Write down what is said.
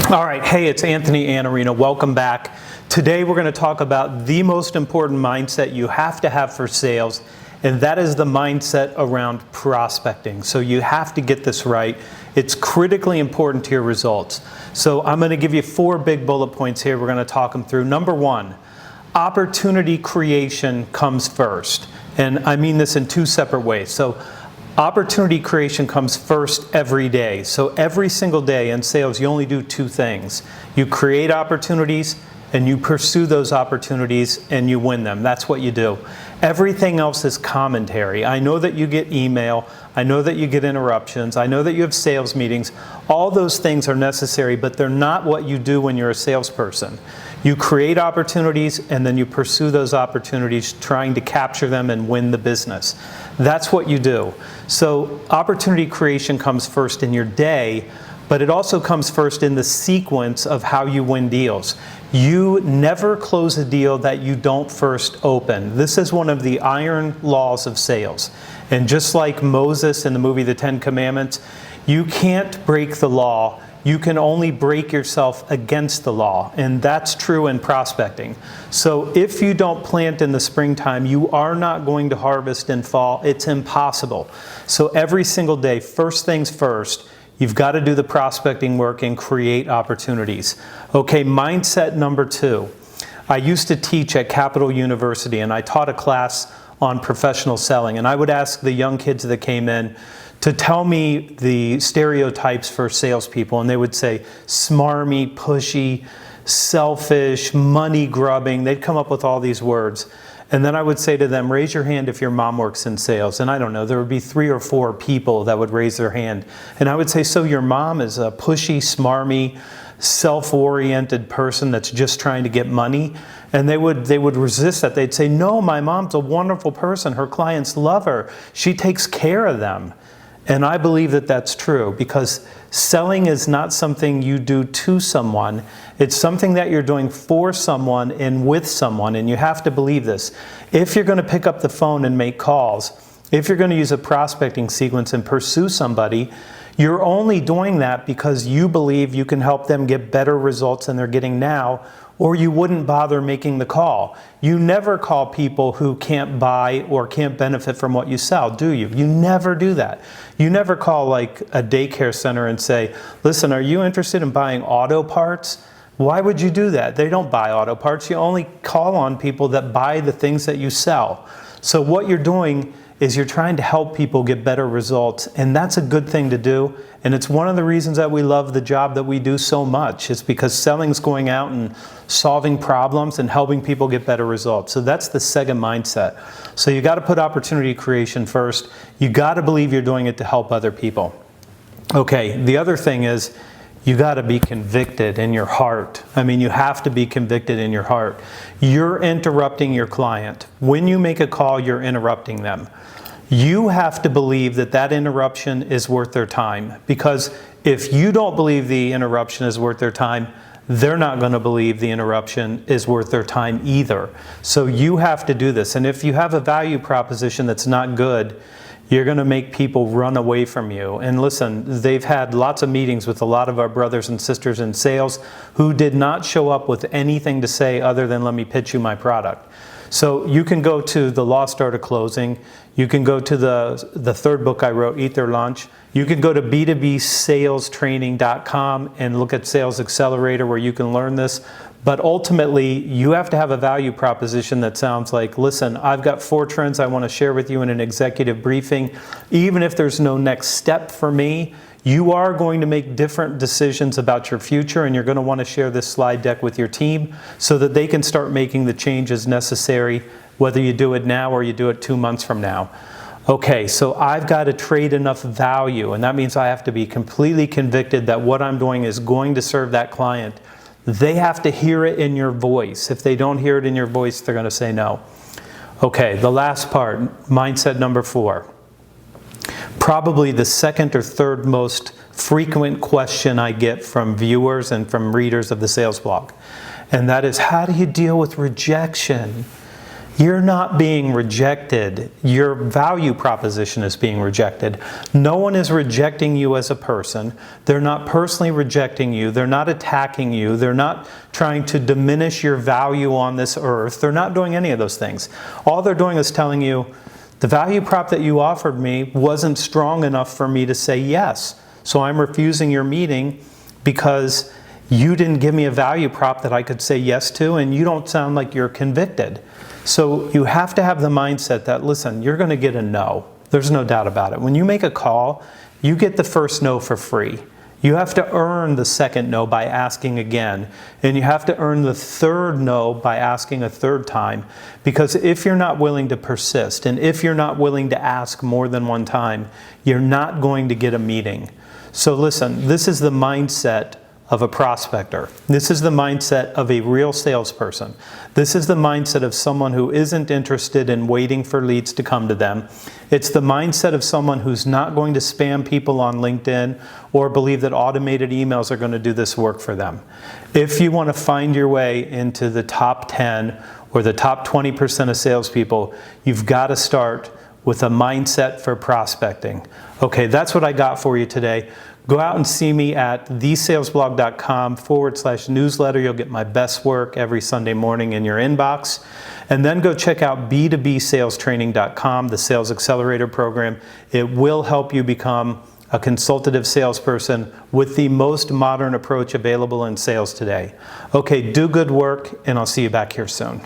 All right, hey, it's Anthony Iannarino. Welcome back. Today we're going to talk about the most important mindset you have to have for sales, and that is the mindset around prospecting. So you have to get this right. It's critically important to your results. So I'm going to give you 4 big bullet points here. We're going to talk them through. Number 1, opportunity creation comes first. And I mean this in 2 separate ways. So opportunity creation comes first every day. So every single day in sales, you only do 2 things. You create opportunities and you pursue those opportunities and you win them. That's what you do. Everything else is commentary. I know that you get email. I know that you get interruptions. I know that you have sales meetings. All those things are necessary, but they're not what you do when you're a salesperson. You create opportunities and then you pursue those opportunities, trying to capture them and win the business. That's what you do. So opportunity creation comes first in your day, but it also comes first in the sequence of how you win deals. You never close a deal that you don't first open. This is one of the iron laws of sales. And just like Moses in the movie The 10 Commandments, you can't break the law. You can only break yourself against the law, and that's true in prospecting. So if you don't plant in the springtime, you are not going to harvest in fall. It's impossible. So every single day, first things first, you've got to do the prospecting work and create opportunities. Okay, mindset number 2. I used to teach at Capital University, and I taught a class on professional selling, and I would ask the young kids that came in to tell me the stereotypes for salespeople, and they would say smarmy, pushy, selfish, money grubbing. They'd come up with all these words. And then I would say to them, raise your hand if your mom works in sales. And I don't know, there would be 3 or 4 people that would raise their hand. And I would say, so your mom is a pushy, smarmy, self-oriented person that's just trying to get money? And they would resist that. They'd say, no, my mom's a wonderful person. Her clients love her. She takes care of them. And I believe that that's true, because selling is not something you do to someone. It's something that you're doing for someone and with someone, and you have to believe this. If you're going to pick up the phone and make calls, if you're going to use a prospecting sequence and pursue somebody, you're only doing that because you believe you can help them get better results than they're getting now, or you wouldn't bother making the call. You never call people who can't buy or can't benefit from what you sell, do you? You never do that. You never call like a daycare center and say, listen, are you interested in buying auto parts? Why would you do that? They don't buy auto parts. You only call on people that buy the things that you sell. So what you're doing is you're trying to help people get better results, and that's a good thing to do. And it's one of the reasons that we love the job that we do so much. It's because selling's going out and solving problems and helping people get better results. So that's the second mindset. So you got to put opportunity creation first. You got to believe you're doing it to help other people. Okay, the other thing is you got to be convicted in your heart. I mean, you have to be convicted in your heart. You're interrupting your client. When you make a call, you're interrupting them. You have to believe that that interruption is worth their time, because if you don't believe the interruption is worth their time, they're not going to believe the interruption is worth their time either. So you have to do this. And if you have a value proposition that's not good, you're going to make people run away from you. And listen, they've had lots of meetings with a lot of our brothers and sisters in sales who did not show up with anything to say other than, let me pitch you my product. So you can go to the Lost Art of Closing. You can go to the third book I wrote, Eat Their Lunch. You can go to b2bsalestraining.com and look at Sales Accelerator, where you can learn this. But ultimately, you have to have a value proposition that sounds like, listen, I've got 4 trends I want to share with you in an executive briefing. Even if there's no next step for me, you are going to make different decisions about your future, and you're going to want to share this slide deck with your team so that they can start making the changes necessary, whether you do it now or you do it 2 months from now. Okay, so I've got to trade enough value, and that means I have to be completely convicted that what I'm doing is going to serve that client. They have to hear it in your voice. If they don't hear it in your voice, they're going to say no. Okay, the last part, mindset number 4. Probably the second or third most frequent question I get from viewers and from readers of the sales blog. And that is, how do you deal with rejection? You're not being rejected. Your value proposition is being rejected. No one is rejecting you as a person. They're not personally rejecting you. They're not attacking you. They're not trying to diminish your value on this earth. They're not doing any of those things. All they're doing is telling you, the value prop that you offered me wasn't strong enough for me to say yes. So I'm refusing your meeting because you didn't give me a value prop that I could say yes to, and you don't sound like you're convicted. So you have to have the mindset that, listen, you're going to get a no. There's no doubt about it. When you make a call, you get the first no for free. You have to earn the second no by asking again. And you have to earn the third no by asking a third time. Because if you're not willing to persist, and if you're not willing to ask more than one time, you're not going to get a meeting. So listen, this is the mindset of a prospector. This is the mindset of a real salesperson. This is the mindset of someone who isn't interested in waiting for leads to come to them. It's the mindset of someone who's not going to spam people on LinkedIn or believe that automated emails are going to do this work for them. If you want to find your way into the top 10 or the top 20% of salespeople, you've got to start with a mindset for prospecting. Okay, that's what I got for you today. Go out and see me at thesalesblog.com/newsletter. You'll get my best work every Sunday morning in your inbox. And then go check out b2bsalestraining.com, the Sales Accelerator program. It will help you become a consultative salesperson with the most modern approach available in sales today. Okay, do good work, and I'll see you back here soon.